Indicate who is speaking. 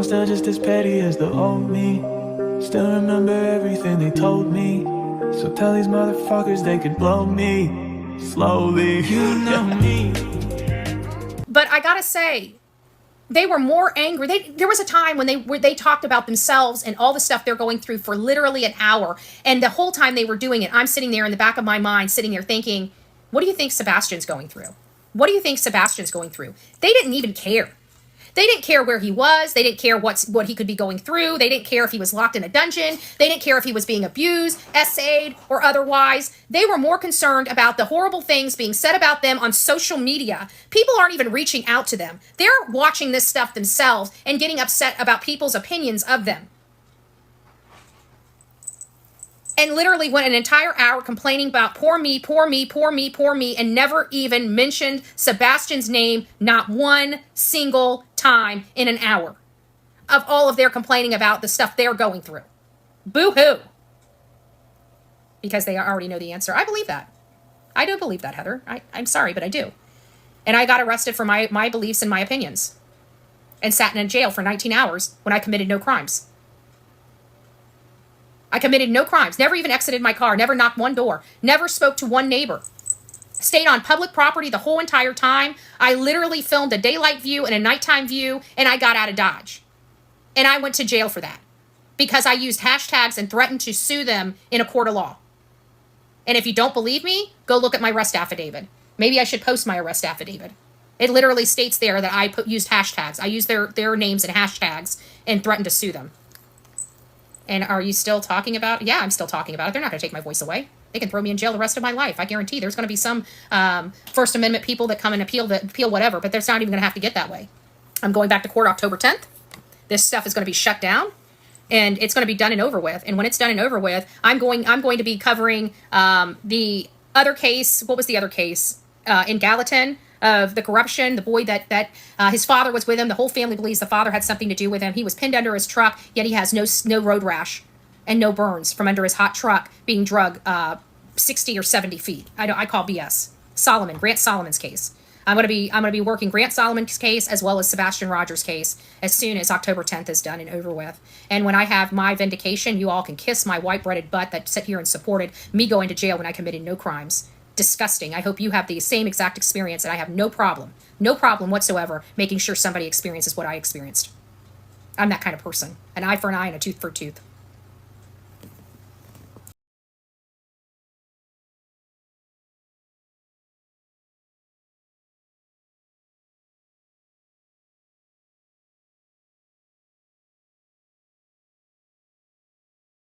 Speaker 1: still just as petty as the old me. Still remember everything they told me. So tell these motherfuckers they could blow me slowly. You know me.
Speaker 2: But I gotta say, they were more angry. There was a time when they talked about themselves and all the stuff they're going through for literally an hour. And the whole time they were doing it, I'm sitting there in the back of my mind, sitting there thinking, what do you think Sebastian's going through? What do you think Sebastian's going through? They didn't even care. They didn't care where he was. They didn't care what he could be going through. They didn't care if he was locked in a dungeon. They didn't care if he was being abused, essayed, or otherwise. They were more concerned about the horrible things being said about them on social media. People aren't even reaching out to them. They're watching this stuff themselves and getting upset about people's opinions of them. And literally went an entire hour complaining about poor me, poor me, poor me, poor me, and never even mentioned Sebastian's name, not one single time in an hour of all of their complaining about the stuff they're going through. Boo-hoo. Because they already know the answer. I believe that. I do believe that, Heather. I'm sorry, but I do. And I got arrested for my beliefs and my opinions. And sat in a jail for 19 hours when I committed no crimes. I committed no crimes, never even exited my car, never knocked one door, never spoke to one neighbor. Stayed on public property the whole entire time. I literally filmed a daylight view and a nighttime view, and I got out of Dodge. And I went to jail for that because I used hashtags and threatened to sue them in a court of law. And if you don't believe me, go look at my arrest affidavit. Maybe I should post my arrest affidavit. It literally states there that I used hashtags. I used their names and hashtags and threatened to sue them. And are you still talking about it? Yeah, I'm still talking about it. They're not going to take my voice away. They can throw me in jail the rest of my life. I guarantee there's going to be some First Amendment people that come and appeal whatever, but there's not even going to have to get that way. I'm going back to court October 10th. This stuff is going to be shut down, and it's going to be done and over with. And when it's done and over with, I'm going to be covering the other case. What was the other case in Gallatin? Of the corruption, the boy that his father was with him. The whole family believes the father had something to do with him. He was pinned under his truck, yet he has no road rash and no burns from under his hot truck being drug 60 or 70 feet. I call BS. Grant Solomon's case. I'm gonna be working Grant Solomon's case as well as Sebastian Rogers' case as soon as October 10th is done and over with. And when I have my vindication, you all can kiss my white-breaded butt that sit here and supported me going to jail when I committed no crimes. Disgusting. I hope you have the same exact experience, and I have no problem whatsoever making sure somebody experiences what I experienced. I'm that kind of person. An eye for an eye and a tooth for a tooth.